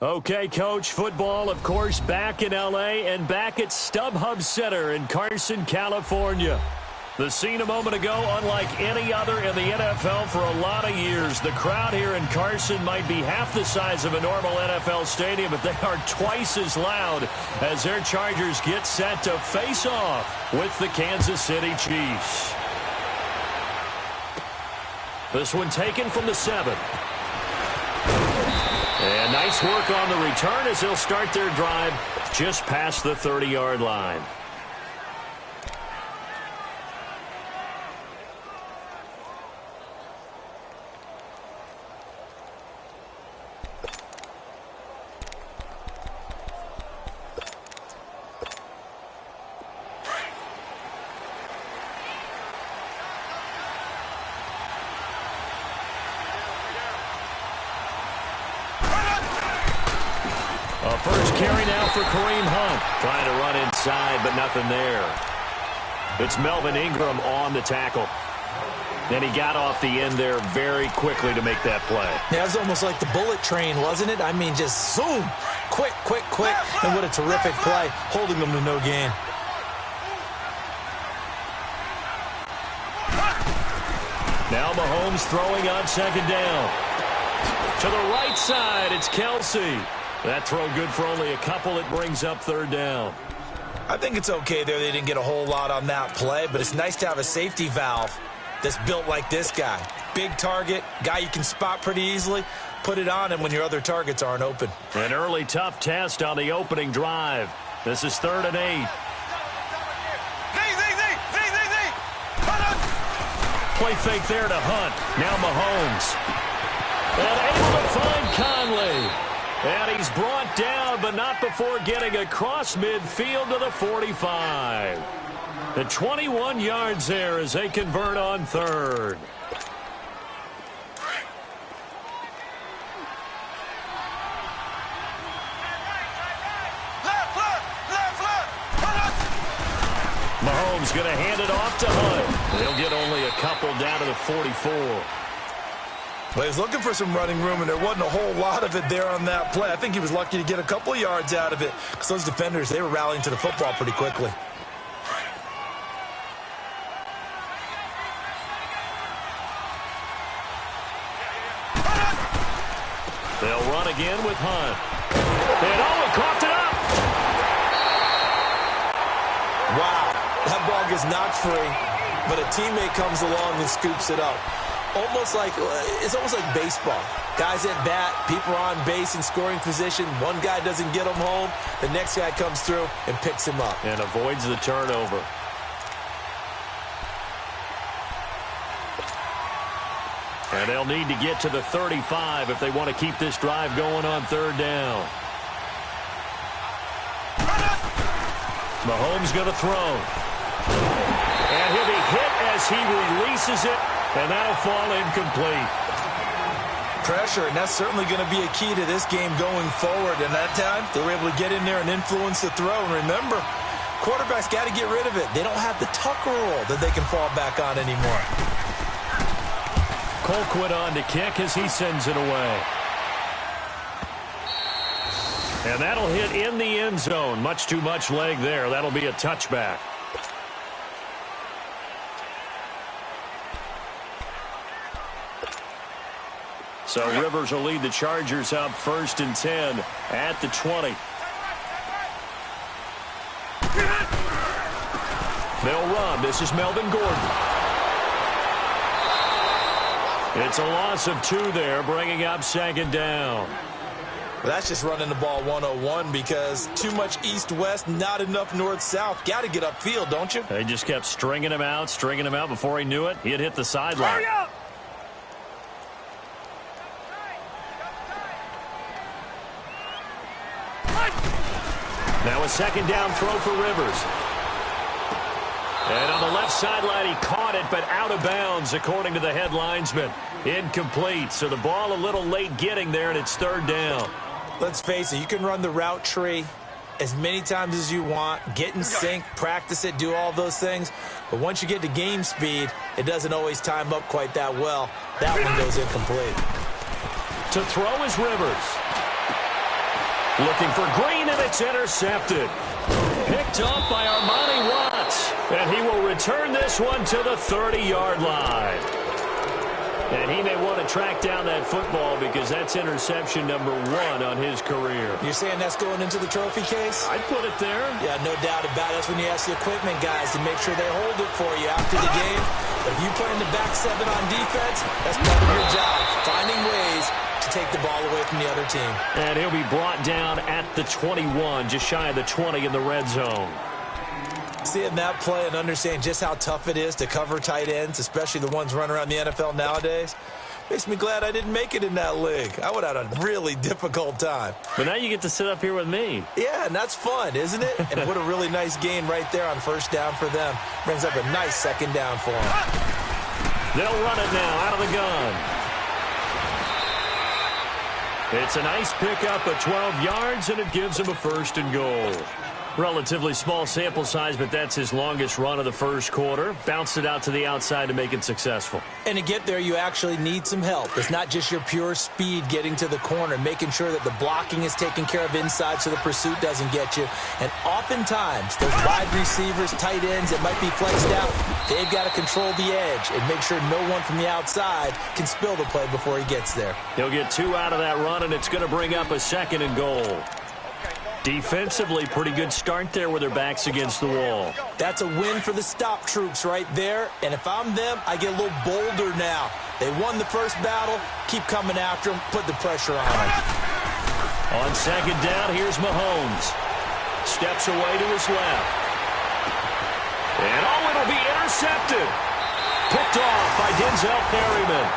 Okay, Coach, football, of course, back in L.A. and back at StubHub Center in Carson, California. The scene a moment ago, unlike any other in the NFL for a lot of years. The crowd here in Carson might be half the size of a normal NFL stadium, but they are twice as loud as their Chargers get set to face off with the Kansas City Chiefs. This one taken from the 7. And nice work on the return as they'll start their drive just past the 30-yard line. First carry now for Kareem Hunt. Trying to run inside, but nothing there. It's Melvin Ingram on the tackle. And he got off the end there very quickly to make that play. Yeah, it was almost like the bullet train, wasn't it? I mean, just zoom. Quick, quick, quick. And what a terrific play, holding them to no gain. Now Mahomes throwing on second down. To the right side, it's Kelsey. That throw good for only a couple. It brings up third down. I think it's okay there. They didn't get a whole lot on that play, but it's nice to have a safety valve that's built like this guy. Big target, guy you can spot pretty easily. Put it on him when your other targets aren't open. An early tough test on the opening drive. This is 3rd and 8. Play fake there to Hunt. Now Mahomes. And able to find Conley. And he's brought down, but not before getting across midfield to the 45. The 21 yards there as they convert on 3rd. Mahomes going to hand it off to Hunt. They'll get only a couple down to the 44. Well, he's looking for some running room, and there wasn't a whole lot of it there on that play. I think he was lucky to get a couple of yards out of it because those defenders, they were rallying to the football pretty quickly. They'll run again with Hunt. And coughed it up. Wow, that ball gets knocked free, but a teammate comes along and scoops it up. It's almost like baseball. Guys at bat, people are on base in scoring position. One guy doesn't get him home. The next guy comes through and picks him up. And avoids the turnover. And they'll need to get to the 35 if they want to keep this drive going on 3rd down. Mahomes going to throw. And he'll be hit as he releases it. And that'll fall incomplete. Pressure, and that's certainly going to be a key to this game going forward. And that time, they were able to get in there and influence the throw. And remember, quarterbacks got to get rid of it. They don't have the Tucker rule that they can fall back on anymore. Colquitt on to kick as he sends it away. And that'll hit in the end zone. Much too much leg there. That'll be a touchback. So Rivers will lead the Chargers up 1st and 10 at the 20. They'll run. This is Melvin Gordon. It's a loss of 2 there, bringing up 2nd down. Well, that's just running the ball 101 because too much east-west, not enough north-south. Got to get upfield, don't you? They just kept stringing him out before he knew it. He had hit the sideline. Hurry up! Now a 2nd down throw for Rivers. And on the left sideline, he caught it, but out of bounds, according to the head linesman. Incomplete, so the ball a little late getting there, and it's 3rd down. Let's face it, you can run the route tree as many times as you want, get in sync, practice it, do all those things. But once you get to game speed, it doesn't always time up quite that well. That one goes incomplete. To throw is Rivers. Looking for Green, and it's intercepted. Picked off by Armani Watts. And he will return this one to the 30-yard line. And he may want to track down that football because that's interception number 1 on his career. You're saying that's going into the trophy case? I'd put it there. Yeah, no doubt about it. That's when you ask the equipment guys to make sure they hold it for you after the game. But if you play in the back 7 on defense, that's part of your job, finding ways to take the ball away from the other team. And he'll be brought down at the 21, just shy of the 20 in the red zone. Seeing that play and understanding just how tough it is to cover tight ends, especially the ones running around the NFL nowadays, makes me glad I didn't make it in that league. I would have had a really difficult time. But now you get to sit up here with me. Yeah, and that's fun, isn't it? And what a really nice gain right there on first down for them. Brings up a nice second down for them. They'll run it now out of the gun. It's a nice pickup of 12 yards, and it gives him a 1st and goal. Relatively small sample size, but that's his longest run of the first quarter. Bounced it out to the outside to make it successful. And to get there, you actually need some help. It's not just your pure speed getting to the corner, making sure that the blocking is taken care of inside so the pursuit doesn't get you. And oftentimes, those wide receivers, tight ends that might be flexed out, they've got to control the edge and make sure no one from the outside can spill the play before he gets there. He'll get 2 out of that run, and it's going to bring up a 2nd and goal. Defensively, pretty good start there with their backs against the wall. That's a win for the stop troops right there. And if I'm them, I get a little bolder now. They won the first battle. Keep coming after them. Put the pressure on them. On 2nd down, here's Mahomes. Steps away to his left. And it'll be intercepted. Picked off by Denzel Perryman.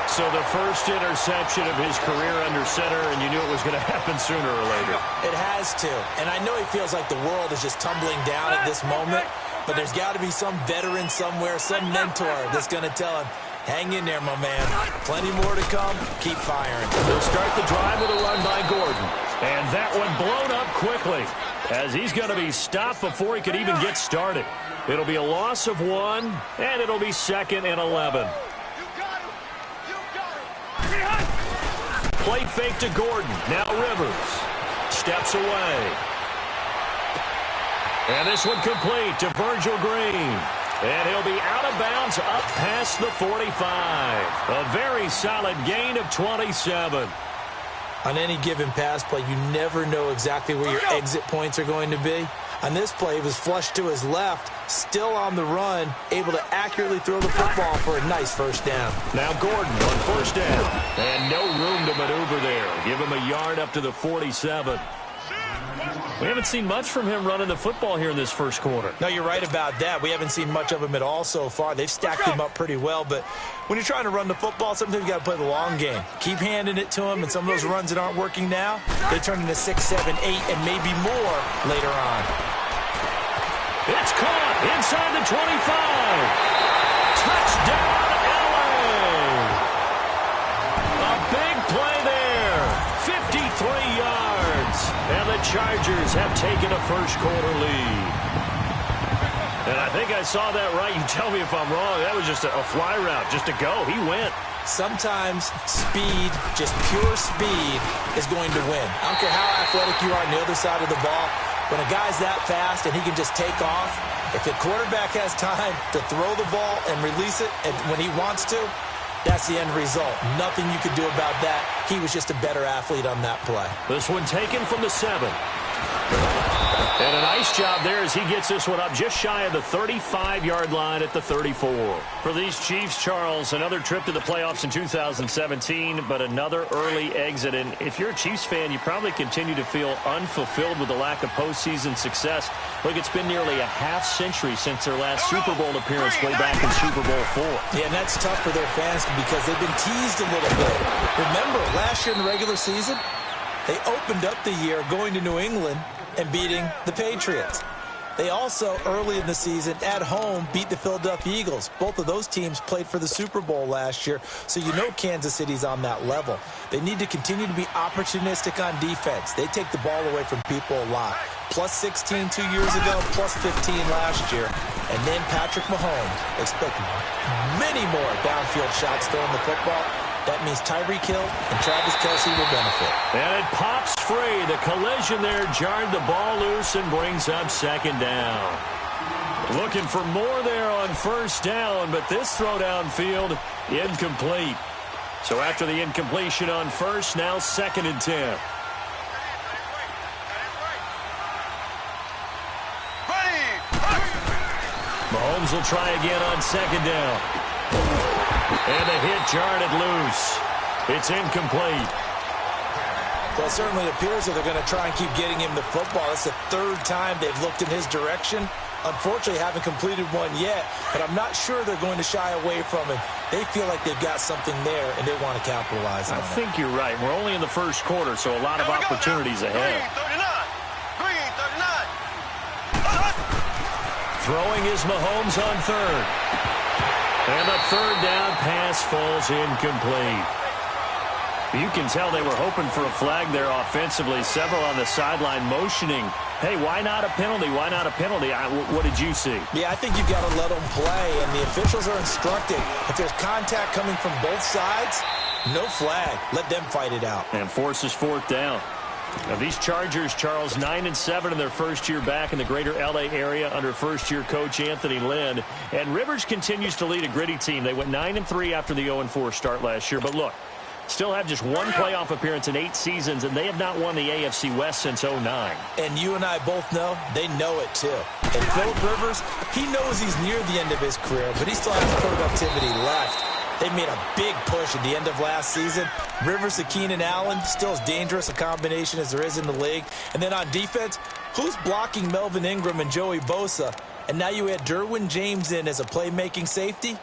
So the first interception of his career under center, and you knew it was going to happen sooner or later. It has to. And I know he feels like the world is just tumbling down at this moment, but there's got to be some veteran somewhere, some mentor that's going to tell him, hang in there, my man. Plenty more to come. Keep firing. They'll start the drive with a run by Gordon. And that one blown up quickly as he's going to be stopped before he could even get started. It'll be a loss of 1, and it'll be 2nd and 11. Play fake to Gordon. Now Rivers. Steps away. And this one complete to Virgil Green. And he'll be out of bounds up past the 45. A very solid gain of 27. On any given pass play, you never know exactly where your exit points are going to be. On this play, he was flushed to his left, still on the run, able to accurately throw the football for a nice first down. Now Gordon on first down. And no room to maneuver there. Give him a yard up to the 47. We haven't seen much from him running the football here in this first quarter. No, you're right about that. We haven't seen much of him at all so far. They've stacked him up pretty well, but when you're trying to run the football, sometimes you got to play the long game. Keep handing it to him, and some of those runs that aren't working now, they turn into 6, 7, 8, and maybe more later on. It's caught inside the 25. Touchdown, LA. A big play there. 53 yards. And the Chargers have taken a first quarter lead. And I think I saw that right. You tell me if I'm wrong. That was just a fly route, just to go. He went. Sometimes speed, just pure speed, is going to win. I don't care how athletic you are on the other side of the ball. When a guy's that fast and he can just take off, if the quarterback has time to throw the ball and release it and when he wants to, that's the end result. Nothing you could do about that. He was just a better athlete on that play. This one taken from the 7. And a nice job there as he gets this one up just shy of the 35-yard line at the 34. For these Chiefs, Charles, another trip to the playoffs in 2017, but another early exit. And if you're a Chiefs fan, you probably continue to feel unfulfilled with the lack of postseason success. Look, it's been nearly a half-century since their last Super Bowl appearance way back in Super Bowl IV. Yeah, and that's tough for their fans because they've been teased a little bit. Remember, last year in the regular season, they opened up the year going to New England and beating the Patriots. They also, early in the season, at home, beat the Philadelphia Eagles. Both of those teams played for the Super Bowl last year, so you know Kansas City's on that level. They need to continue to be opportunistic on defense. They take the ball away from people a lot. Plus 16 2 years ago, plus 15 last year. And then Patrick Mahomes. Expect many more downfield shots throwing the football. That means Tyreek Hill and Travis Kelce will benefit. And it pops free. The collision there jarred the ball loose and brings up second down. Looking for more there on first down, but this throw downfield incomplete. So after the incompletion on first, now 2nd and 10. Mahomes will try again on 2nd down. And the hit jarred it loose. It's incomplete. Well, it certainly appears that they're going to try and keep getting him the football. It's the 3rd time they've looked in his direction. Unfortunately, haven't completed one yet, but I'm not sure they're going to shy away from him. They feel like they've got something there, and they want to capitalize on it. I think you're right. We're only in the first quarter, so a lot of opportunities ahead. Throwing is Mahomes on 3rd. And the 3rd down pass falls incomplete. You can tell they were hoping for a flag there offensively. Several on the sideline motioning. Hey, why not a penalty? Why not a penalty? What did you see? Yeah, I think you've got to let them play, and the officials are instructed. If there's contact coming from both sides, no flag. Let them fight it out. And forces 4th down. Now, these Chargers, Charles, 9-7 in their first year back in the greater L.A. area under first-year coach Anthony Lynn. And Rivers continues to lead a gritty team. They went 9-3 after the 0-4 start last year. But look, still have just one playoff appearance in 8 seasons, and they have not won the AFC West since 2009. And you and I both know they know it, too. And Philip Rivers, he knows he's near the end of his career, but he still has productivity left. They made a big push at the end of last season. Rivers to Keenan Allen, still as dangerous a combination as there is in the league. And then on defense, who's blocking Melvin Ingram and Joey Bosa? And now you add Derwin James in as a playmaking safety.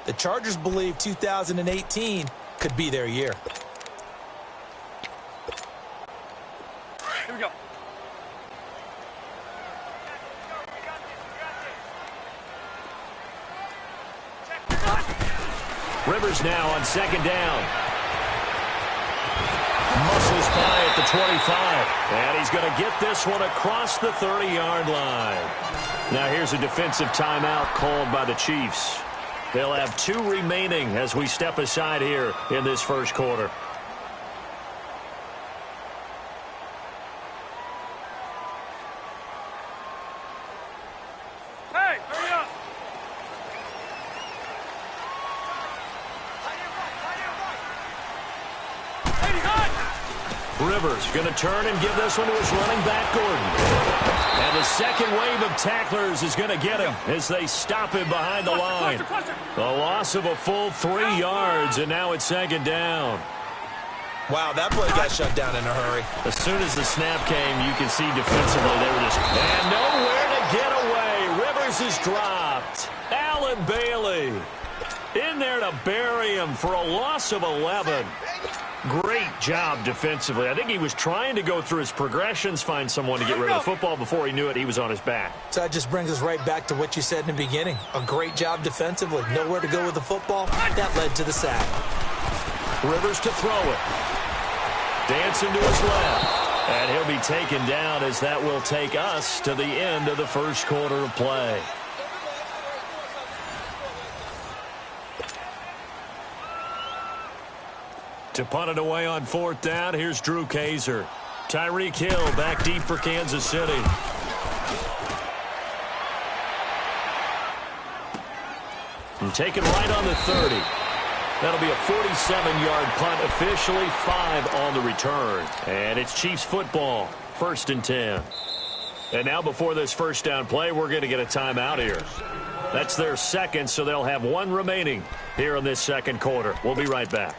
The Chargers believe 2018 could be their year. Here we go. Rivers now on 2nd down. Muscles by at the 25. And he's going to get this one across the 30-yard line. Now here's a defensive timeout called by the Chiefs. They'll have 2 remaining as we step aside here in this first quarter. Hey, hurry up. Rivers going to turn and give this one to his running back, Gordon. And the second wave of tacklers is going to get him as they stop him behind the line. A loss of a full 3 yards, and now it's 2nd down. Wow, that play got shut down in a hurry. As soon as the snap came, you can see defensively they were just... And nowhere to get away. Rivers is dropped. Allen Bailey in there to bury him for a loss of 11. Great job defensively. I think he was trying to go through his progressions, find someone to get rid of the football. Before he knew it, he was on his back. So that just brings us right back to what you said in the beginning. A great job defensively. Nowhere to go with the football. That led to the sack. Rivers to throw it. Dancing to his left. And he'll be taken down as that will take us to the end of the first quarter of play. To punt it away on 4th down, here's Drew Kaiser. Tyreek Hill back deep for Kansas City. And taken right on the 30. That'll be a 47-yard punt, officially 5 on the return. And it's Chiefs football, 1st and 10. And now before this first down play, we're going to get a timeout here. That's their second, so they'll have 1 remaining here in this second quarter. We'll be right back.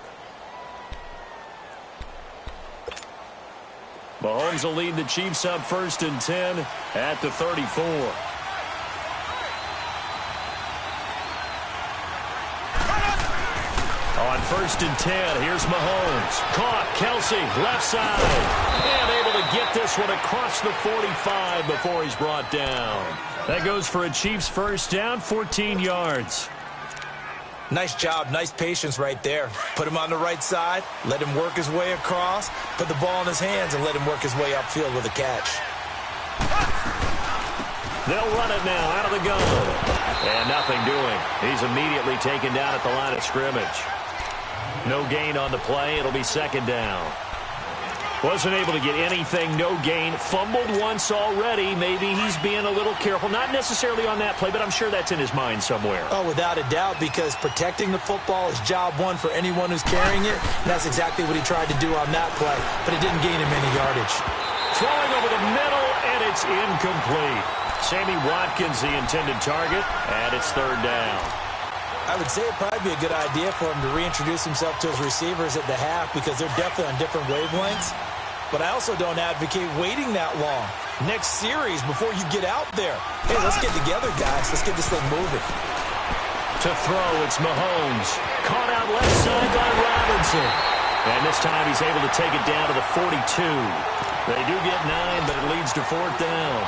Mahomes will lead the Chiefs up 1st and 10 at the 34. On 1st and 10, here's Mahomes. Caught, Kelce, left side. And able to get this one across the 45 before he's brought down. That goes for a Chiefs first down, 14 yards. Nice job, nice patience right there. Put him on the right side, let him work his way across, put the ball in his hands, and let him work his way upfield with a catch. They'll run it now out of the gun. And nothing doing. He's immediately taken down at the line of scrimmage. No gain on the play. It'll be second down. Wasn't able to get anything, no gain. Fumbled once already. Maybe he's being a little careful. Not necessarily on that play, but I'm sure that's in his mind somewhere. Oh, without a doubt, because protecting the football is job one for anyone who's carrying it. And that's exactly what he tried to do on that play, but it didn't gain him any yardage. Throwing over the middle, and it's incomplete. Sammy Watkins, the intended target, and it's third down. I would say it'd probably be a good idea for him to reintroduce himself to his receivers at the half because they're definitely on different wavelengths. But I also don't advocate waiting that long. Next series before you get out there. Hey, let's get together, guys. Let's get this thing moving. To throw, it's Mahomes. Caught out left side by Robinson. And this time he's able to take it down to the 42. They do get 9, but it leads to fourth down.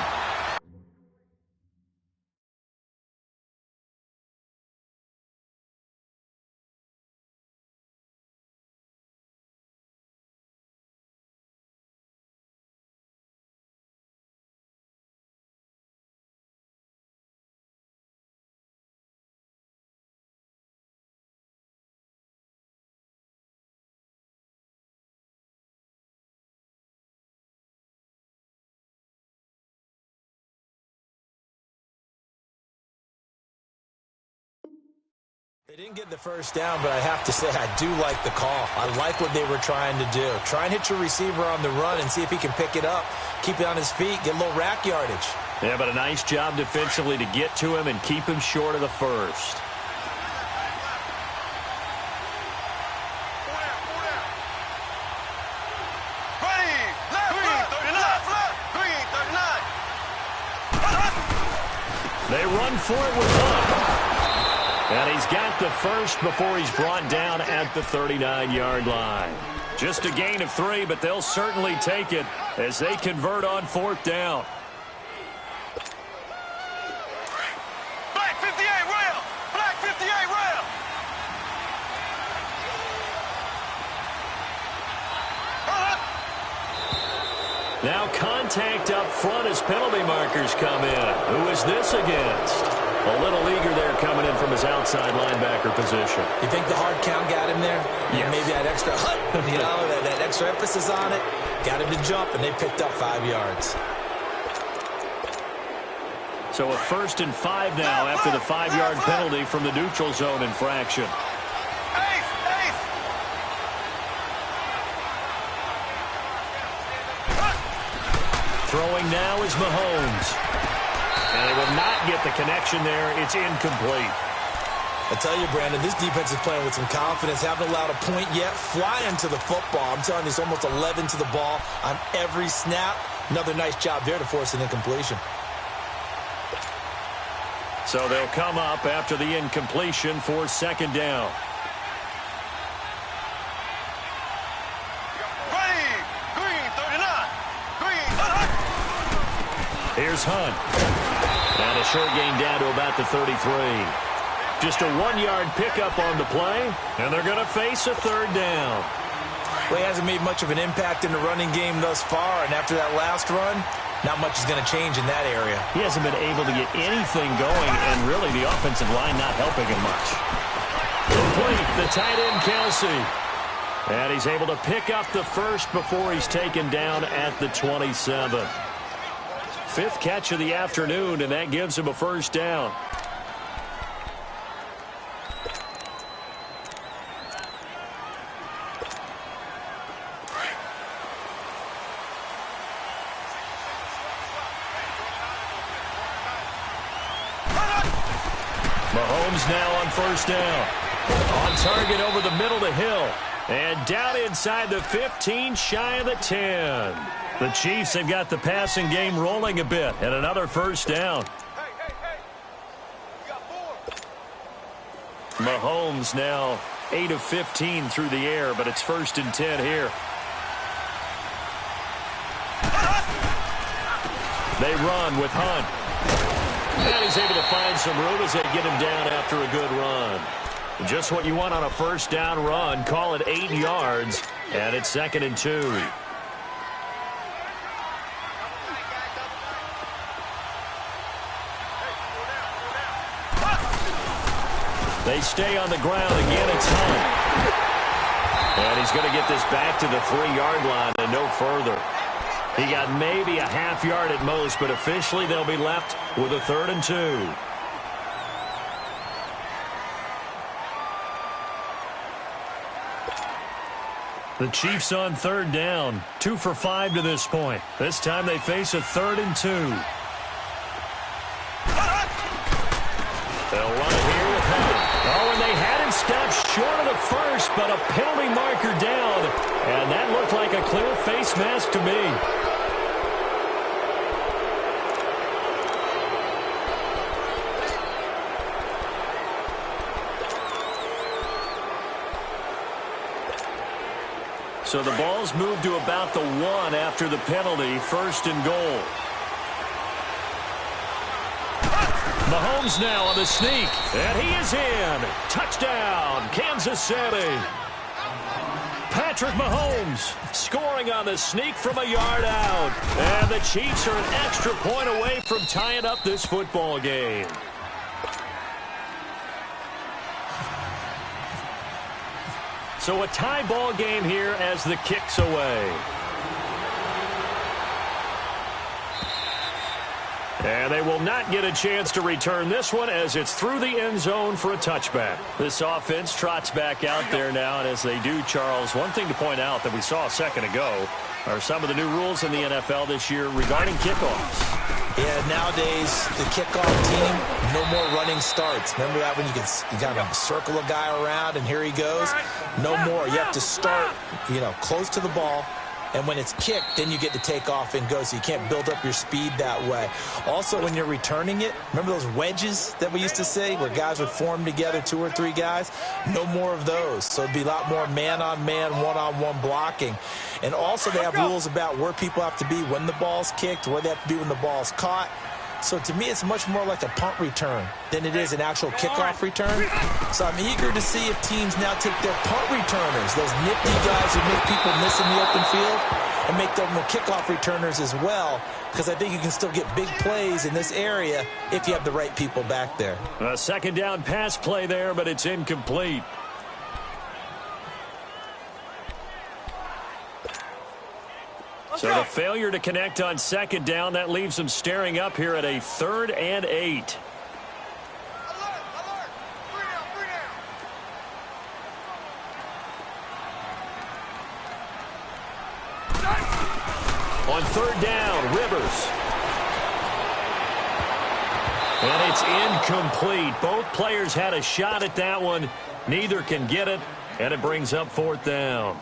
They didn't get the first down, but I have to say I do like the call. I like what they were trying to do. Try and hit your receiver on the run and see if he can pick it up, keep it on his feet, get a little rack yardage. Yeah, but a nice job defensively to get to him and keep him short of the first. They run for it with Hunt. And he's got the first before he's brought down at the 39-yard line. Just a gain of 3, but they'll certainly take it as they convert on fourth down. Black 58 rail! Black 58 rail! Now contact up front as penalty markers come in. Who is this against? A little eager there coming in from his outside linebacker position. You think the hard count got him there? Yes. Maybe that extra that extra emphasis on it. Got him to jump, and they picked up 5 yards. So a 1st and 5 now after the 5-yard penalty from the neutral zone infraction. Throwing now is Mahomes. And they will not get the connection there. It's incomplete. I tell you, Brandon, this defense is playing with some confidence. Haven't allowed a point yet. Flying to the football. I'm telling you, it's almost 11 to the ball on every snap. Another nice job there to force an incompletion. So they'll come up after the incompletion for second down. Here's Hunt. And a short gain down to about the 33. Just a 1-yard pickup on the play, and they're going to face a third down. Well, he hasn't made much of an impact in the running game thus far, and after that last run, not much is going to change in that area. He hasn't been able to get anything going, and really the offensive line not helping him much. Complete, the tight end, Kelsey. And he's able to pick up the first before he's taken down at the 27. 5th catch of the afternoon, and that gives him a first down. Mahomes now on first down. On target over the middle to Hill. And down inside the 15, shy of the 10. The Chiefs have got the passing game rolling a bit, and another first down. Mahomes now 8 of 15 through the air, but it's 1st and 10 here. They run with Hunt. And he's able to find some room as they get him down after a good run. Just what you want on a first down run. Call it 8 yards, and it's 2nd and 2. They stay on the ground again. It's Hunt. And he's going to get this back to the 3-yard line and no further. He got maybe a half yard at most, but officially they'll be left with a 3rd and 2. The Chiefs on 3rd down. 2 for 5 to this point. This time they face a 3rd and 2. They'll run it here with Henry. Oh, and they had him stopped short of the first, but a penalty marker down. And that looked like a clear face mask to me. So the ball's moved to about the 1 after the penalty, 1st and goal. Mahomes now on the sneak, and he is in. Touchdown, Kansas City. Patrick Mahomes scoring on the sneak from a yard out. And the Chiefs are an extra point away from tying up this football game. So a tie ball game here as the kick's away. And they will not get a chance to return this one as it's through the end zone for a touchback. This offense trots back out there now, and as they do, Charles, one thing to point out that we saw a second ago are some of the new rules in the NFL this year regarding kickoffs. Yeah, nowadays, the kickoff team, no more running starts. Remember that when you got to circle a guy around and here he goes? No more. You have to start, close to the ball. And when it's kicked, then you get to take off and go, so you can't build up your speed that way. Also, when you're returning it, remember those wedges that we used to say where guys would form together, 2 or 3 guys? No more of those. So it'd be a lot more man-on-man, one-on-one blocking. And also they have rules about where people have to be when the ball's kicked, where they have to be when the ball's caught. So to me, it's much more like a punt return than it is an actual kickoff return. So I'm eager to see if teams now take their punt returners, those nifty guys who make people miss in the open field, and make them kickoff returners as well, because I think you can still get big plays in this area if you have the right people back there. A 2nd down pass play there, but it's incomplete. So the failure to connect on 2nd down, that leaves them staring up here at a 3rd and 8. On 3rd down, Rivers. And it's incomplete. Both players had a shot at that one. Neither can get it, and it brings up 4th down.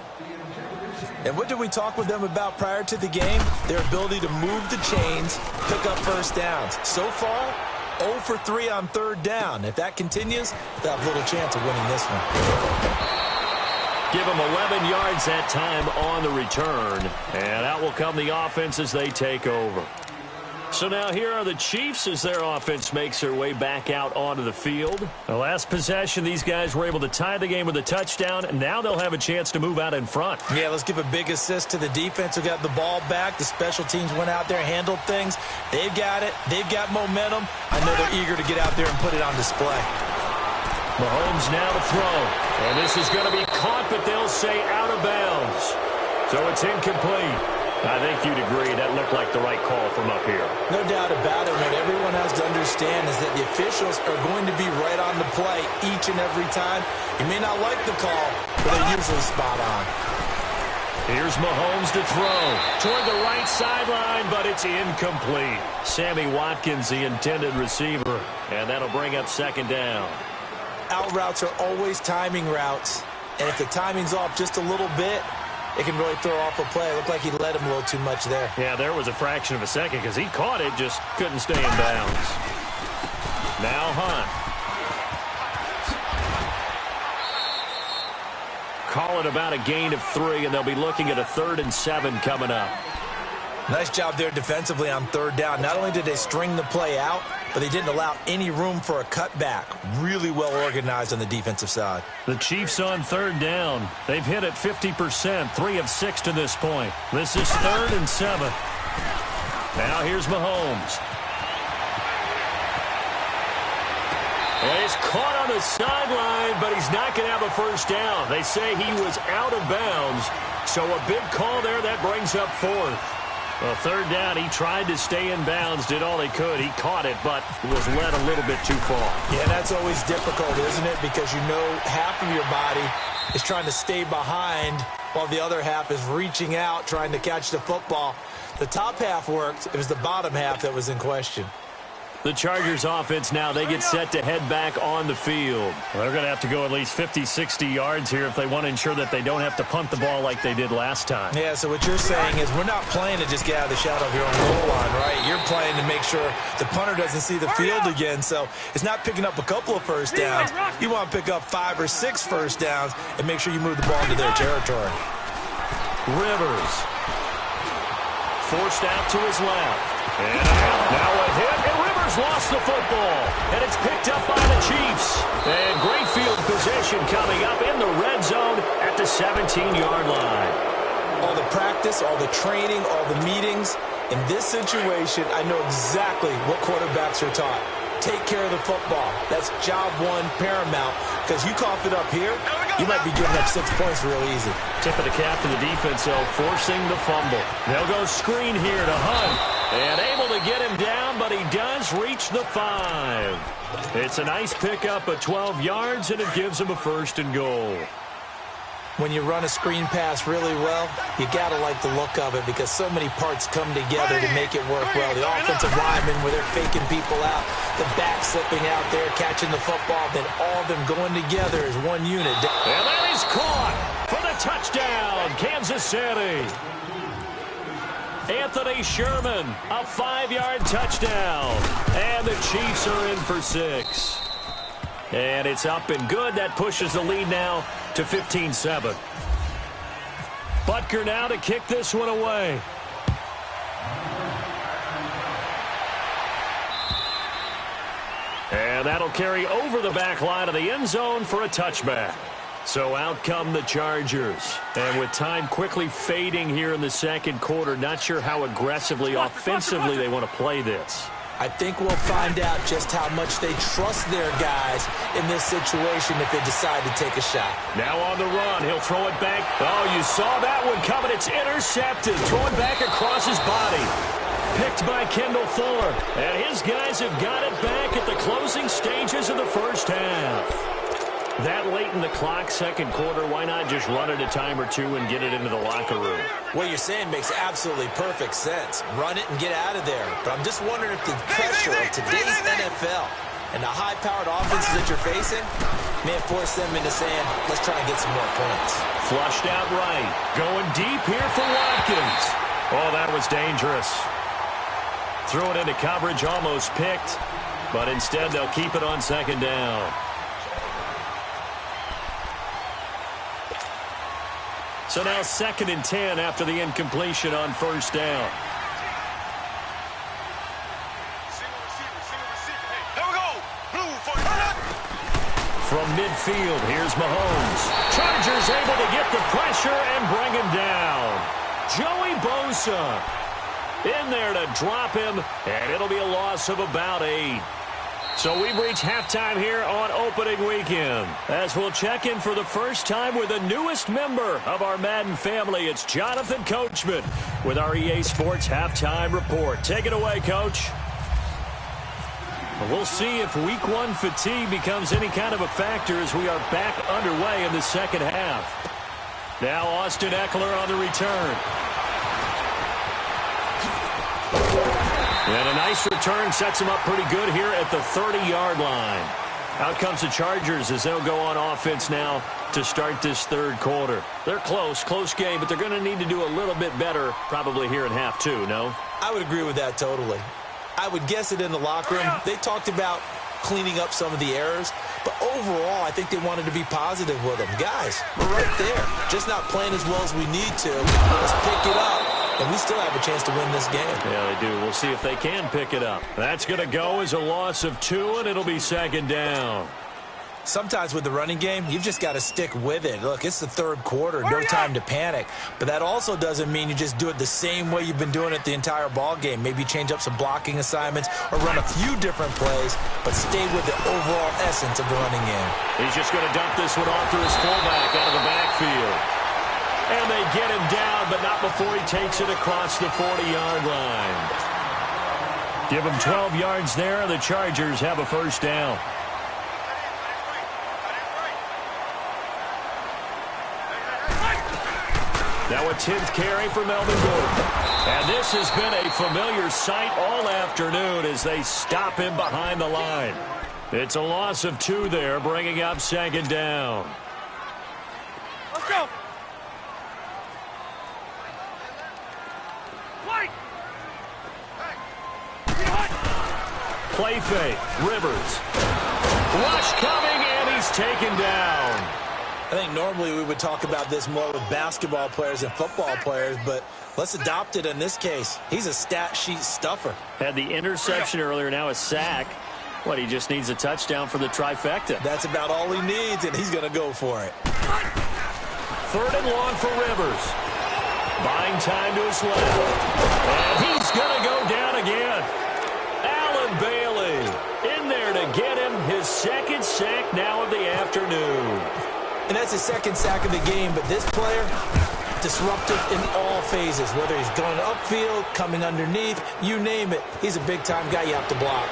And what did we talk with them about prior to the game? Their ability to move the chains, pick up 1st downs. So far, 0 for 3 on 3rd down. If that continues, they'll have little chance of winning this one. Give them 11 yards that time on the return. And out will come the offense as they take over. So now here are the Chiefs as their offense makes their way back out onto the field. The last possession, these guys were able to tie the game with a touchdown, and now they'll have a chance to move out in front. Yeah, let's give a big assist to the defense who got the ball back. The special teams went out there, handled things. They've got it. They've got momentum. I know they're eager to get out there and put it on display. Mahomes now to throw. And this is going to be caught, but they'll say out of bounds. So it's incomplete. I think you'd agree that looked like the right call from up here. No doubt about it. What everyone has to understand is that the officials are going to be right on the play each and every time. You may not like the call, but they're usually spot on. Here's Mahomes to throw toward the right sideline, but it's incomplete. Sammy Watkins, the intended receiver, and that'll bring up 2nd down. Out routes are always timing routes, and if the timing's off just a little bit, it can really throw off a play. It looked like he led him a little too much there. Yeah, there was a fraction of a second because he caught it, just couldn't stay in bounds. Now Hunt. Call it about a gain of 3, and they'll be looking at a 3rd and 7 coming up. Nice job there defensively on 3rd down. Not only did they string the play out, but they didn't allow any room for a cutback. Really well organized on the defensive side. The Chiefs on 3rd down. They've hit it 50%, 3 of 6 to this point. This is 3rd and 7. Now here's Mahomes. And he's caught on the sideline, but he's not going to have a first down. They say he was out of bounds, so a big call there. That brings up fourth. Well, third down, he tried to stay in bounds, did all he could. He caught it, but was led a little bit too far. Yeah, that's always difficult, isn't it? Because you know half of your body is trying to stay behind while the other half is reaching out, trying to catch the football. The top half worked. It was the bottom half that was in question. The Chargers offense now, they get set to head back on the field. Well, they're going to have to go at least 50, 60 yards here if they want to ensure that they don't have to punt the ball like they did last time. Yeah, so what you're saying is we're not playing to just get out of the shadow of your own goal line, right? You're playing to make sure the punter doesn't see the field again. So it's not picking up a couple of first downs. You want to pick up 5 or 6 first downs and make sure you move the ball into their territory. Rivers. Forced out to his left. And now a hit, and Rivers lost the football. And it's picked up by the Chiefs. And great field position coming up in the red zone at the 17-yard line. All the practice, all the training, all the meetings. In this situation, I know exactly what quarterbacks are taught. Take care of the football. That's job one, paramount. Because you cough it up here, you might be giving up 6 points real easy. Tip of the cap to the defense, though, forcing the fumble. They'll go screen here to Hunt. And able to get him down, but he does reach the 5. It's a nice pickup of 12 yards, and it gives him a first and goal. When you run a screen pass really well, you got to like the look of it because so many parts come together to make it work well. The offensive linemen where they're faking people out, the back slipping out there, catching the football, then all of them going together as one unit. And that is caught for the touchdown, Kansas City. Anthony Sherman, a 5-yard touchdown. And the Chiefs are in for 6. And it's up and good. That pushes the lead now to 15-7. Butker now to kick this one away. And that'll carry over the back line of the end zone for a touchback. So out come the Chargers. And with time quickly fading here in the second quarter, not sure how aggressively, offensively they want to play this. I think we'll find out just how much they trust their guys in this situation if they decide to take a shot. Now on the run, he'll throw it back. Oh, you saw that one coming. It's intercepted. Throwing back across his body. Picked by Kendall Fuller. And his guys have got it back at the closing stages of the first half. That late in the clock, second quarter, why not just run it a time or two and get it into the locker room? What you're saying makes absolutely perfect sense. Run it and get out of there. But I'm just wondering if the pressure of today's NFL and the high-powered offenses that you're facing may force them into saying, let's try and get some more points. Flushed out right. Going deep here for Watkins. Oh, that was dangerous. Threw it into coverage, almost picked. But instead, they'll keep it on second down. So now 2nd and 10 after the incompletion on first down. Here we go. Blue for From midfield, here's Mahomes. Chargers able to get the pressure and bring him down. Joey Bosa in there to drop him, and it'll be a loss of about 8. So we've reached halftime here on opening weekend. As we'll check in for the first time with the newest member of our Madden family, it's Jonathan Coachman with our EA Sports Halftime Report. Take it away, Coach. We'll see if Week 1 fatigue becomes any kind of a factor as we are back underway in the second half. Now Austin Eckler on the return. And a nice return sets him up pretty good here at the 30-yard line. Out comes the Chargers as they'll go on offense now to start this third quarter. They're close game, but they're going to need to do a little bit better probably here in half 2, no? I would agree with that totally. I would guess it in the locker room. They talked about cleaning up some of the errors, but overall, I think they wanted to be positive with them. Guys, we're right there. Just not playing as well as we need to. Let's pick it up. And we still have a chance to win this game. Yeah, they do. We'll see if they can pick it up. That's going to go as a loss of 2, and it'll be second down. Sometimes with the running game, you've just got to stick with it. Look, it's the third quarter, no time to panic. But that also doesn't mean you just do it the same way you've been doing it the entire ball game. Maybe change up some blocking assignments or run a few different plays, but stay with the overall essence of the running game. He's just going to dump this one off to his fullback out of the backfield. And they get him down, but not before he takes it across the 40-yard line. Give him 12 yards there, and the Chargers have a first down. Now a 10th carry for Melvin Gordon. And this has been a familiar sight all afternoon as they stop him behind the line. It's a loss of 2 there, bringing up 2nd down. Let's go. Play fake. Rivers. Rush coming, and he's taken down. I think normally we would talk about this more with basketball players and football players, but let's adopt it in this case. He's a stat sheet stuffer. Had the interception earlier, now a sack. What, he just needs a touchdown for the trifecta. That's about all he needs, and he's going to go for it. 3rd and long for Rivers. Buying time to his left. And he's going to go down again. Allen Bailey in there to get him his 2nd sack now of the afternoon. And that's his 2nd sack of the game, but this player, disruptive in all phases, whether he's going upfield, coming underneath, you name it. He's a big-time guy you have to block.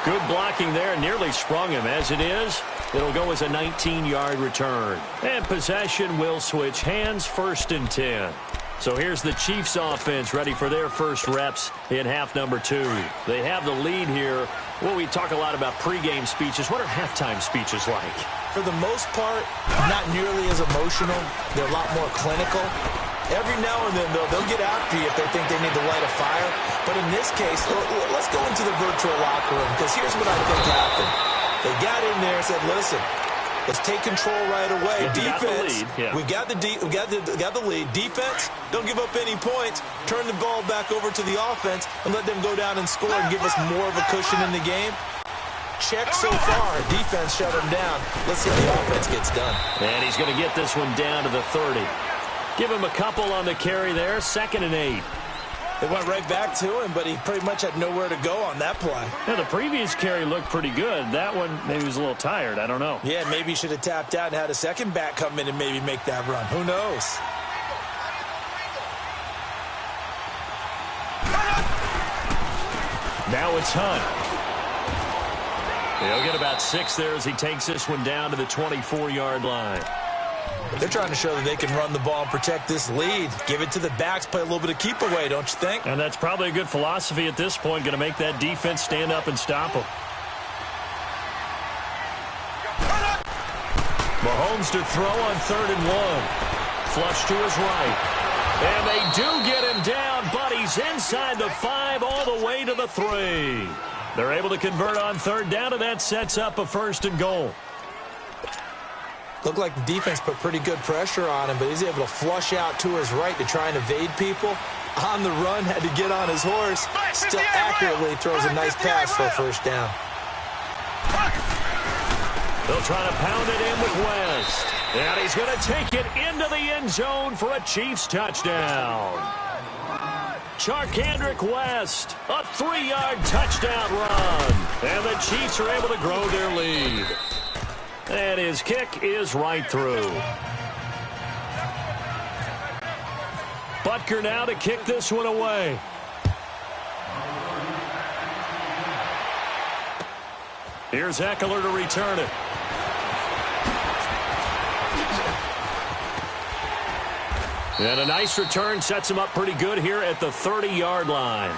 Good blocking there, nearly sprung him. As it is, it'll go as a 19-yard return. And possession will switch hands, 1st and 10. So here's the Chiefs offense ready for their first reps in half number 2. They have the lead here. Well, we talk a lot about pregame speeches. What are halftime speeches like? For the most part, not nearly as emotional. They're a lot more clinical. Every now and then, though, they'll get after you if they think they need to light a fire. But in this case, let's go into the virtual locker room, because here's what I think happened. They got in there and said, listen, let's take control right away. Defense, we got the lead. Defense, don't give up any points. Turn the ball back over to the offense and let them go down and score and give us more of a cushion in the game. Check so far. Defense shut him down. Let's see how the offense gets done. And he's going to get this one down to the 30. Give him a couple on the carry there. 2nd and 8. They went right back to him, but he pretty much had nowhere to go on that play. Yeah, the previous carry looked pretty good. That one, maybe he was a little tired. I don't know. Yeah, maybe he should have tapped out and had a second back come in and maybe make that run. Who knows? Now it's Hunt. He'll get about 6 there as he takes this one down to the 24-yard line. They're trying to show that they can run the ball and protect this lead. Give it to the backs, play a little bit of keep away, don't you think? And that's probably a good philosophy at this point, going to make that defense stand up and stop them. Mahomes to throw on 3rd and 1. Flush to his right. And they do get him down, but he's inside the 5 all the way to the 3. They're able to convert on 3rd down, and that sets up a 1st and goal. Looked like the defense put pretty good pressure on him, but he's able to flush out to his right to try and evade people. On the run, had to get on his horse. Still accurately throws a nice pass for a 1st down. They'll try to pound it in with West. And he's going to take it into the end zone for a Chiefs touchdown. Charkandrick West, a 3-yard touchdown run. And the Chiefs are able to grow their lead. And his kick is right through. Butker now to kick this one away. Here's Eckler to return it. And a nice return sets him up pretty good here at the 30-yard line.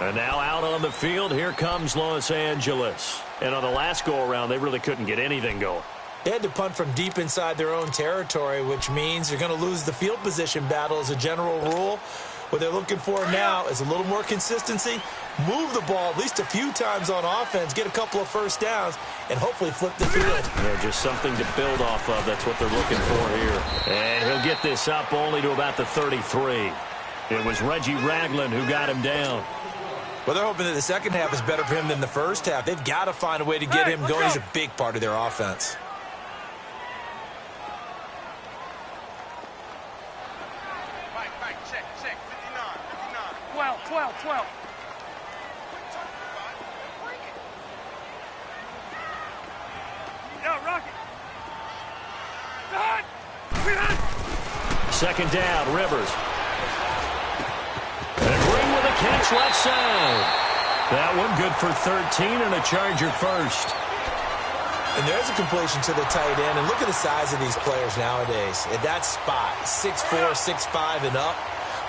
And now out on the field, here comes Los Angeles. And on the last go-around, they really couldn't get anything going. They had to punt from deep inside their own territory, which means you're going to lose the field position battle as a general rule. What they're looking for now is a little more consistency, move the ball at least a few times on offense, get a couple of 1st downs, and hopefully flip the field. Yeah, just something to build off of. That's what they're looking for here. And he'll get this up only to about the 33. It was Reggie Ragland who got him down. Well, they're hoping that the second half is better for him than the first half. They've got to find a way to get him going. He's a big part of their offense. Right, check, 59, 12. Yo, Rocket. Second down, Rivers. And Green with a catch left side. That one good for 13 and a Charger first. And there's a completion to the tight end. And look at the size of these players nowadays. At that spot, 6'4", 6'5", and up.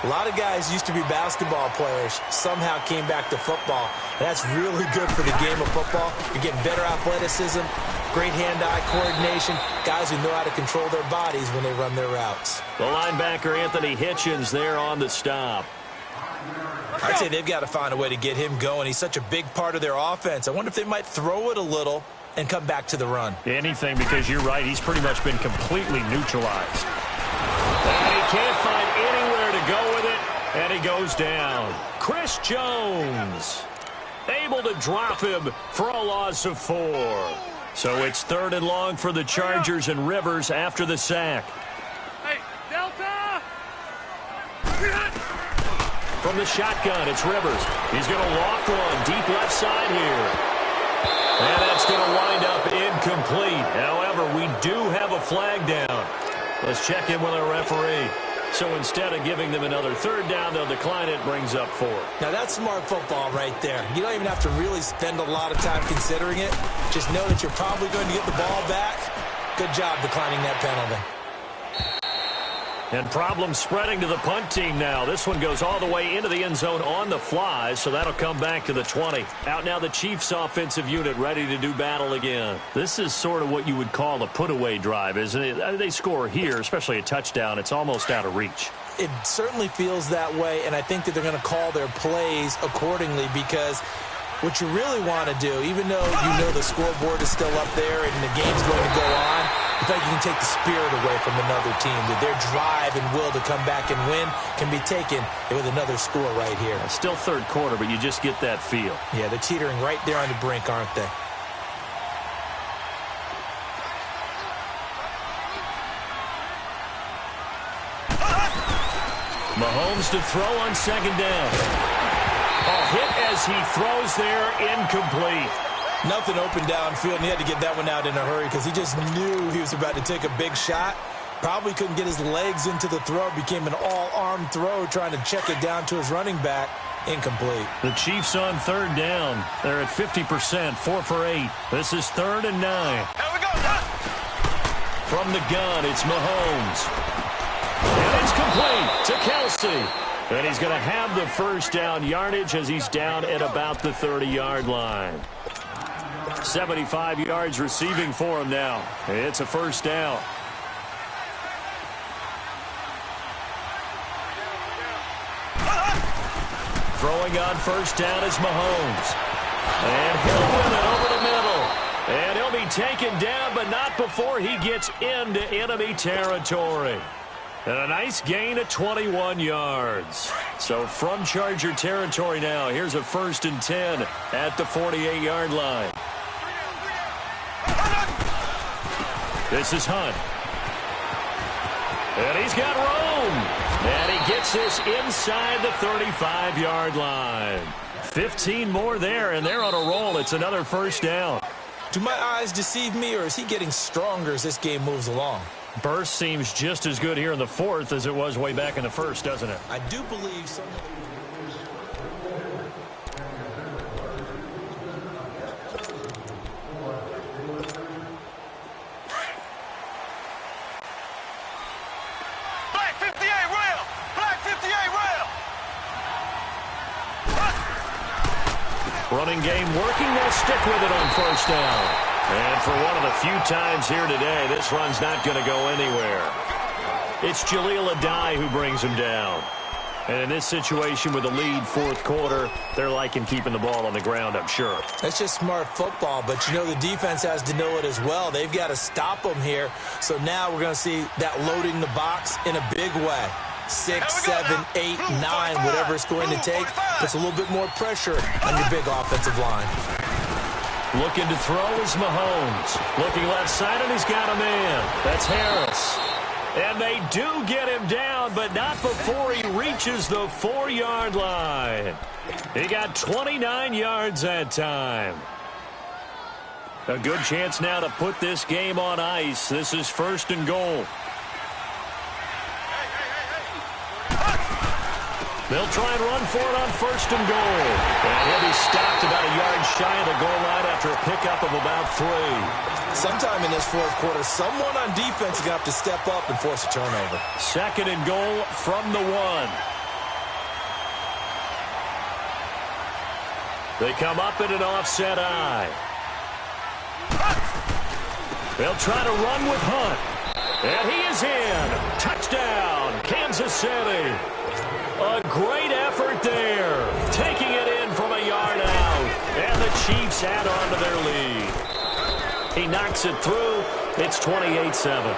A lot of guys used to be basketball players, somehow came back to football. And that's really good for the game of football. You're getting better athleticism, great hand-eye coordination, guys who know how to control their bodies when they run their routes. The linebacker, Anthony Hitchens, there on the stop. I'd say they've got to find a way to get him going. He's such a big part of their offense. I wonder if they might throw it a little and come back to the run. Anything, because you're right, he's pretty much been completely neutralized. And he can't find anywhere to go with it, and he goes down. Chris Jones able to drop him for a loss of 4. So it's 3rd and long for the Chargers and Rivers after the sack. Hey, Delta! From the shotgun, it's Rivers. He's going to lock one deep left side here. And that's going to wind up incomplete. However, we do have a flag down. Let's check in with our referee. So instead of giving them another 3rd down, they'll decline it, brings up 4. Now, that's smart football right there. You don't even have to really spend a lot of time considering it. Just know that you're probably going to get the ball back. Good job declining that penalty. And problems spreading to the punt team now. This one goes all the way into the end zone on the fly, so that'll come back to the 20. Out now the Chiefs offensive unit ready to do battle again. This is sort of what you would call a put-away drive, isn't it? They score here, especially a touchdown. It's almost out of reach. It certainly feels that way, and I think that they're going to call their plays accordingly because what you really want to do, even though you know the scoreboard is still up there and the game's going to go on, I feel like you can take the spirit away from another team, that their drive and will to come back and win can be taken with another score right here. Still 3rd quarter, but you just get that feel. Yeah, they're teetering right there on the brink, aren't they? Mahomes to throw on 2nd down. A hit as he throws there, incomplete. Nothing open downfield, and he had to get that one out in a hurry because he just knew he was about to take a big shot. Probably couldn't get his legs into the throw. Became an all-arm throw trying to check it down to his running back. Incomplete. The Chiefs on 3rd down. They're at 50%, 4 for 8. This is 3rd and 9. Here we go, From the gun, it's Mahomes. And it's complete to Kelsey. And he's going to have the 1st down yardage as he's down at about the 30-yard line. 75 yards receiving for him now. It's a 1st down. Throwing on 1st down is Mahomes. And he'll win it over the middle. And he'll be taken down, but not before he gets into enemy territory. And a nice gain of 21 yards. So from Charger territory now, here's a 1st and 10 at the 48-yard line. This is Hunt. And he's got room. And he gets this inside the 35-yard line. 15 more there, and they're on a roll. It's another 1st down. Do my eyes deceive me, or is he getting stronger as this game moves along? Burst seems just as good here in the 4th as it was way back in the 1st, doesn't it? I do believe some of the... Black 58 rail! Black 58 rail! Running game working. They'll stick with it on 1st down. And for one of the few times here today, this run's not going to go anywhere. It's Jaleel Adai who brings him down. And in this situation with a lead 4th quarter, they're liking keeping the ball on the ground, I'm sure. That's just smart football, but you know the defense has to know it as well. They've got to stop them here. So now we're going to see that loading the box in a big way. 6, 7, 8, 9, whatever it's going to take. Puts a little bit more pressure on your big offensive line. Looking to throw is Mahomes. Looking left side, and he's got a man. That's Harris. And they do get him down, but not before he reaches the 4-yard line. He got 29 yards that time. A good chance now to put this game on ice. This is 1st and goal. They'll try and run for it on 1st and goal. And he'll be stopped about a yard shy of the goal line after a pickup of about 3. Sometime in this 4th quarter, someone on defense is going to have to step up and force a turnover. 2nd and goal from the 1. They come up in an offset eye. They'll try to run with Hunt. And he is in. Touchdown, Kansas City. A great effort there. Taking it in from a yard out. And the Chiefs add on to their lead. He knocks it through. It's 28-7.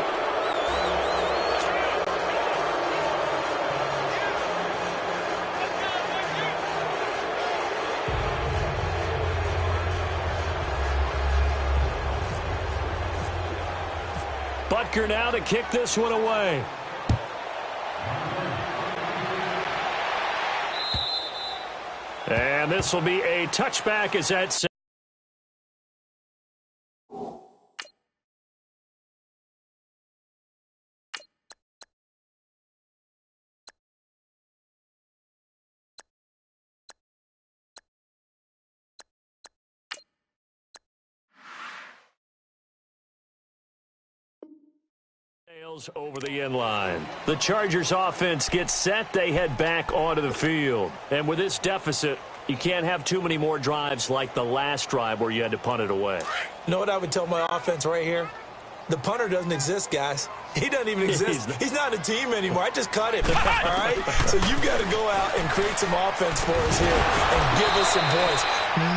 Butker now to kick this one away. And this will be a touchback as that over the end line. The Chargers offense gets set. They head back onto the field. And with this deficit, you can't have too many more drives like the last drive where you had to punt it away. You know what I would tell my offense right here? The punter doesn't exist, guys. He doesn't even exist. He's not a team anymore. I just cut him, all right? So you've got to go out and create some offense for us here and give us some points.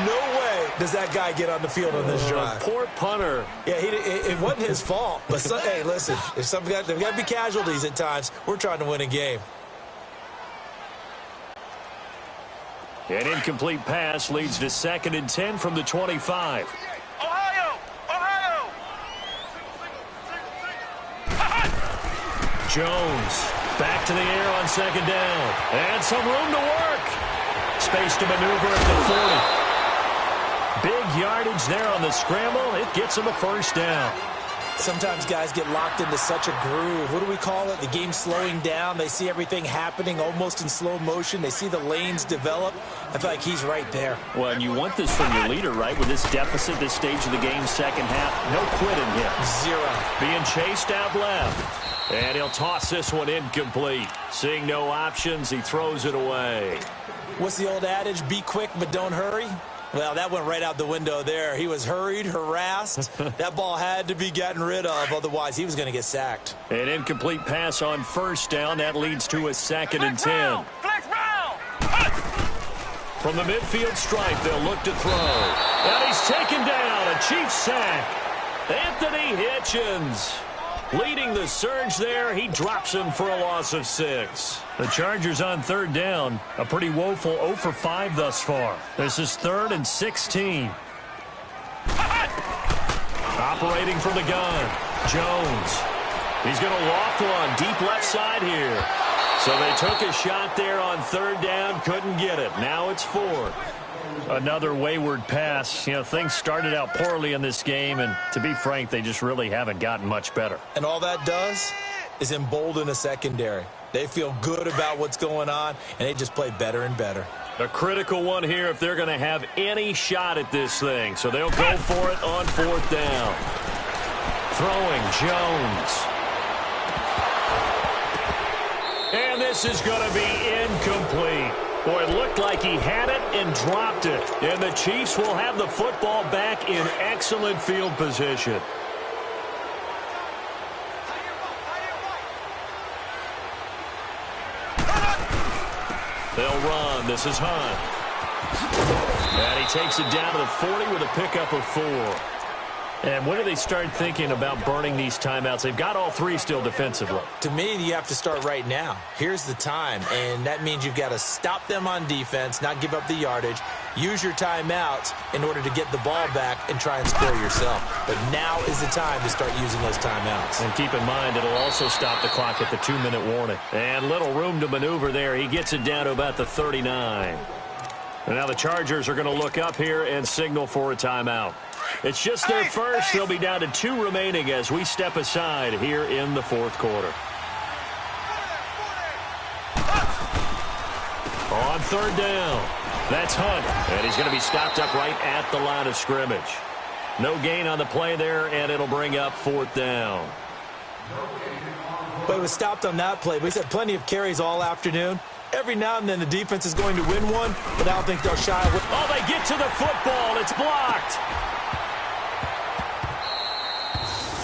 No way does that guy get on the field on this drive. Poor punter. Yeah, it wasn't his fault. But, hey, listen, there's got to be casualties at times. We're trying to win a game. An incomplete pass leads to 2nd and 10 from the 25. Jones back to the air on 2nd down. And some room to work. Space to maneuver at the 40. Big yardage there on the scramble. It gets him a 1st down. Sometimes guys get locked into such a groove. What do we call it? The game's slowing down. They see everything happening almost in slow motion. They see the lanes develop. I feel like he's right there. Well, and you want this from your leader, right? With this deficit, this stage of the game, 2nd half, no quitting here. 0. Being chased out left. And he'll toss this one incomplete. Seeing no options, he throws it away. What's the old adage? Be quick, but don't hurry. Well, that went right out the window there. He was hurried, harassed. That ball had to be gotten rid of, otherwise he was going to get sacked. An incomplete pass on 1st down. That leads to a 2nd and 10. From the midfield stripe, they'll look to throw. And he's taken down. A Chiefs sack. Anthony Hitchens leading the surge there. He drops him for a loss of 6. The Chargers on 3rd down. A pretty woeful 0 for 5 thus far. This is 3rd and 16. Operating from the gun. Jones. He's going to loft one deep left side here. So they took a shot there on 3rd down. Couldn't get it. Now it's 4th. Another wayward pass. You know, things started out poorly in this game, and to be frank, they just really haven't gotten much better. And all that does is embolden a secondary. They feel good about what's going on, and they just play better and better. A critical one here if they're going to have any shot at this thing. So they'll go for it on 4th down. Throwing Jones. And this is going to be incomplete. Boy, it looked like he had it and dropped it. And the Chiefs will have the football back in excellent field position. They'll run. This is Hunt. And he takes it down to the 40 with a pickup of 4. And when do they start thinking about burning these timeouts? They've got all three still defensively. To me, you have to start right now. Here's the time, and that means you've got to stop them on defense, not give up the yardage, use your timeouts in order to get the ball back and try and score yourself. But now is the time to start using those timeouts. And keep in mind, it'll also stop the clock at the 2-minute warning. And little room to maneuver there. He gets it down to about the 39. And now the Chargers are going to look up here and signal for a timeout. It's just their first. They'll be down to 2 remaining as we step aside here in the fourth quarter. On third down, that's Hunt. And he's going to be stopped up right at the line of scrimmage. No gain on the play there, and it'll bring up fourth down. But it was stopped on that play. But he's had plenty of carries all afternoon. Every now and then the defense is going to win one, but I don't think they'll shy away. Oh, they get to the football. It's blocked.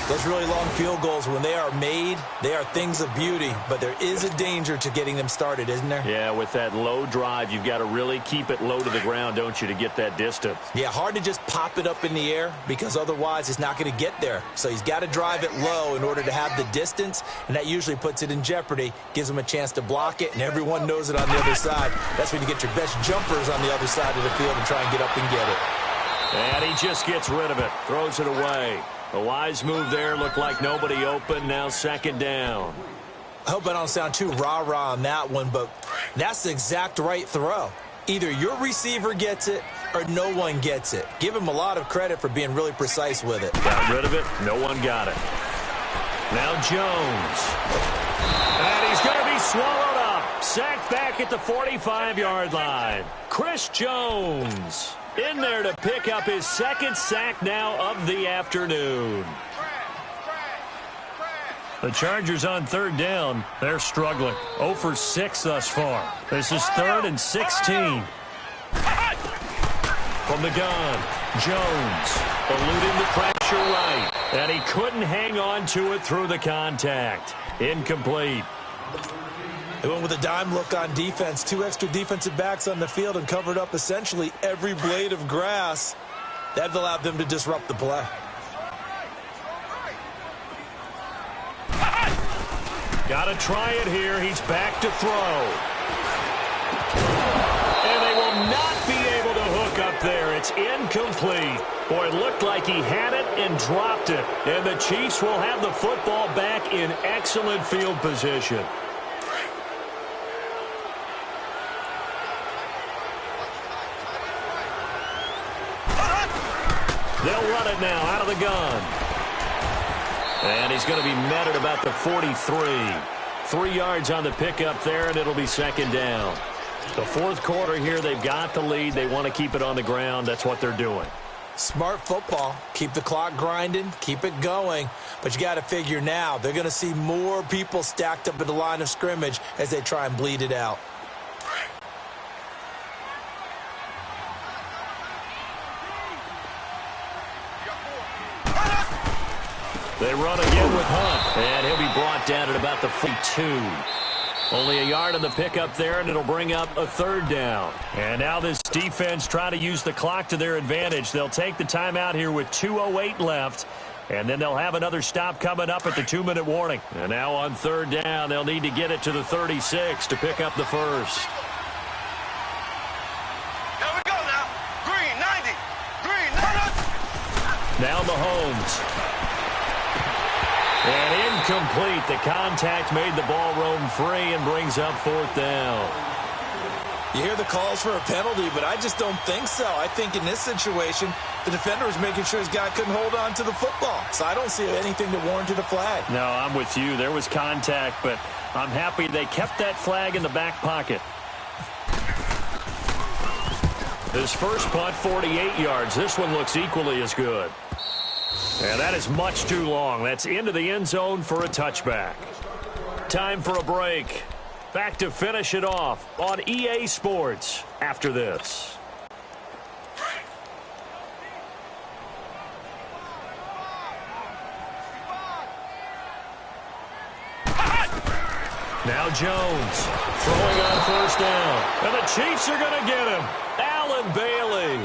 Those really long field goals, when they are made, they are things of beauty, but there is a danger to getting them started, isn't there? Yeah, with that low drive, you've got to really keep it low to the ground, don't you, to get that distance. Yeah, hard to just pop it up in the air because otherwise it's not going to get there. So he's got to drive it low in order to have the distance, and that usually puts it in jeopardy, gives him a chance to block it, and everyone knows it on the other side. That's when you get your best jumpers on the other side of the field and try and get up and get it. And he just gets rid of it, throws it away. A wise move there. Looked like nobody open. Now second down. I hope I don't sound too rah-rah on that one, but that's the exact right throw. Either your receiver gets it or no one gets it. Give him a lot of credit for being really precise with it. Got rid of it. No one got it. Now Jones. And he's going to be swallowed up. Sacked back at the 45-yard line. Chris Jones in there to pick up his second sack now of the afternoon. The Chargers on third down. They're struggling. 0 for 6 thus far. This is 3rd and 16. From the gun, Jones eluding the pressure right. And he couldn't hang on to it through the contact. Incomplete. They went with a dime look on defense. 2 extra defensive backs on the field and covered up essentially every blade of grass. That allowed them to disrupt the play. Got to try it here. He's back to throw. And they will not be able to hook up there. It's incomplete. Boy, it looked like he had it and dropped it. And the Chiefs will have the football back in excellent field position. They'll run it now out of the gun. And he's going to be met at about the 43. 3 yards on the pickup there, and it'll be second down. The fourth quarter here, they've got the lead. They want to keep it on the ground. That's what they're doing. Smart football. Keep the clock grinding. Keep it going. But you got to figure now, they're going to see more people stacked up at the line of scrimmage as they try and bleed it out. They run again with Hunt, and he'll be brought down at about the 42. Only a yard on the pickup there, and it'll bring up a third down. And now this defense trying to use the clock to their advantage. They'll take the timeout here with 2:08 left, and then they'll have another stop coming up at the 2-minute warning. And now on third down, they'll need to get it to the 36 to pick up the first. Here we go now. Green, 90. Green, 90. Now Mahomes. And incomplete. The contact made the ball roam free and brings up fourth down. You hear the calls for a penalty, but I just don't think so. I think in this situation, the defender was making sure his guy couldn't hold on to the football. So I don't see anything that warranted a flag. No, I'm with you. There was contact, but I'm happy they kept that flag in the back pocket. His first punt, 48 yards. This one looks equally as good. And that is much too long. That's into the end zone for a touchback. Time for a break. Back to finish it off on EA Sports after this. Now Jones throwing on first down. And the Chiefs are going to get him. Allen Bailey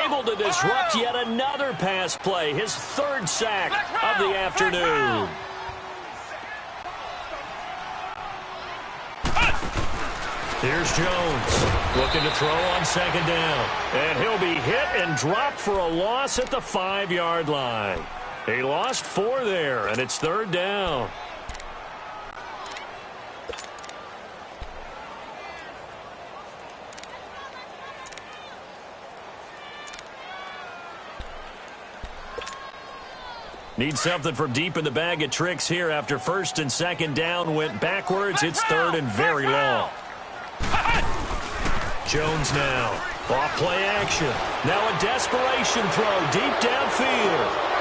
able to disrupt yet another pass play. His third sack of the afternoon. Here's Jones looking to throw on second down. And he'll be hit and dropped for a loss at the 5-yard line. He lost 4 there, and it's third down. Need something from deep in the bag of tricks here after first and second down went backwards. It's third and very long. Jones now. Off play action. Now a desperation throw deep downfield.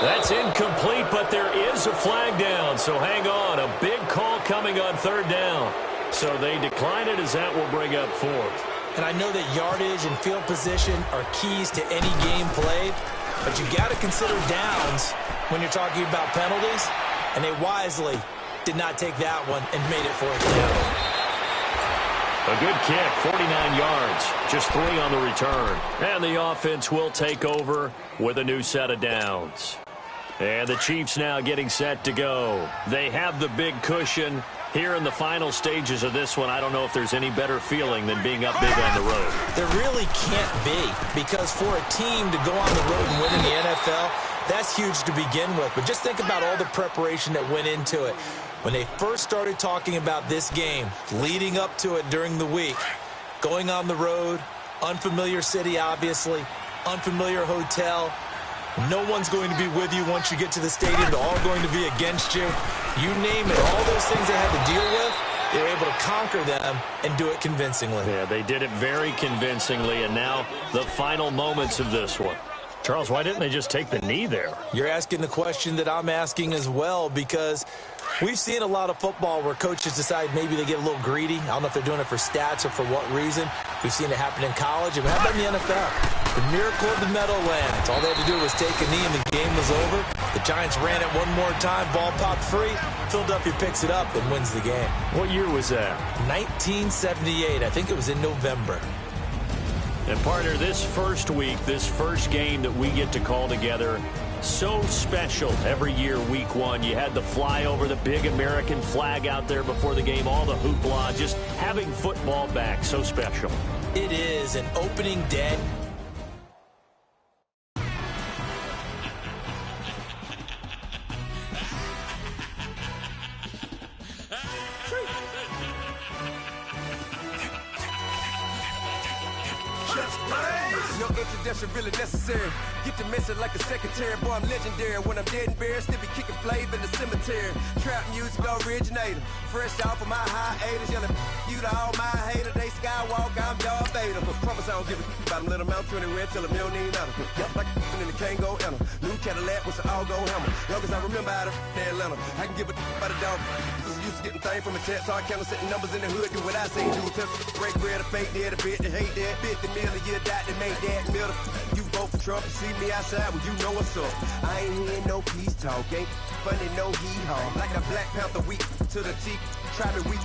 That's incomplete, but there is a flag down, so hang on. A big call coming on third down. So they decline it as that will bring up fourth. And I know that yardage and field position are keys to any game played, but you got to consider downs when you're talking about penalties, and they wisely did not take that one and made it fourth down. A good kick, 49 yards, just 3 on the return. And the offense will take over with a new set of downs. And the Chiefs now getting set to go. They have the big cushion. Here in the final stages of this one, I don't know if there's any better feeling than being up big on the road. There really can't be, because for a team to go on the road and win in the NFL, that's huge to begin with. But just think about all the preparation that went into it. When they first started talking about this game, leading up to it during the week, going on the road, unfamiliar city, obviously, unfamiliar hotel. No one's going to be with you once you get to the stadium. They're all going to be against you. You name it, all those things they had to deal with, they were able to conquer them and do it convincingly. Yeah, they did it very convincingly, and now the final moments of this one. Charles, why didn't they just take the knee there? You're asking the question that I'm asking as well, because we've seen a lot of football where coaches decide maybe they get a little greedy. I don't know if they're doing it for stats or for what reason. We've seen it happen in college, and how about in the NFL? The miracle of the Meadowlands. All they had to do was take a knee, and the game was over. The Giants ran it one more time, ball popped free. Philadelphia picks it up and wins the game. What year was that? 1978. I think it was in November. And partner, this first week, this first game that we get to call together, so special every year, week one. You had the flyover, the big American flag out there before the game, all the hoopla, just having football back, so special. It is an opening day. No introduction really necessary. Get the message like a secretary. Boy, I'm legendary. When I'm dead and buried, still be kicking flavor in the cemetery. Trap music originator. Fresh off of my hiatus. Yelling you to all my haters. They skywalk, I'm Darth Vader. But promise I don't give a about them. Let them out 20 red till a million need out. Yep, like in the Kango enter. New Cadillac with an all-go hammer. Long as I remember out of Atlanta. I can give a about a dog. Used to getting things from a text. So I count setting numbers in the hood. Do what I say do. Break bread, a fake dead, a bit to hate that. 50 million a year, that make that middle. You vote for Trump, you see me outside, well, you know what's up. I ain't hearing no peace talk, ain't funny, no hee-haw. Like a Black Panther weak to the teeth, trapping weak.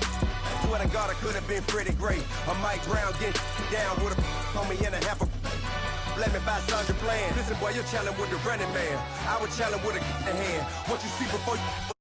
Swear to God, I could have been Freddie Gray. Or Mike Brown getting down with a homie and a half a. Let me buy Sandra Bland. Listen, boy, you're challenging with the running man. I was challenging with a hand. What you see before you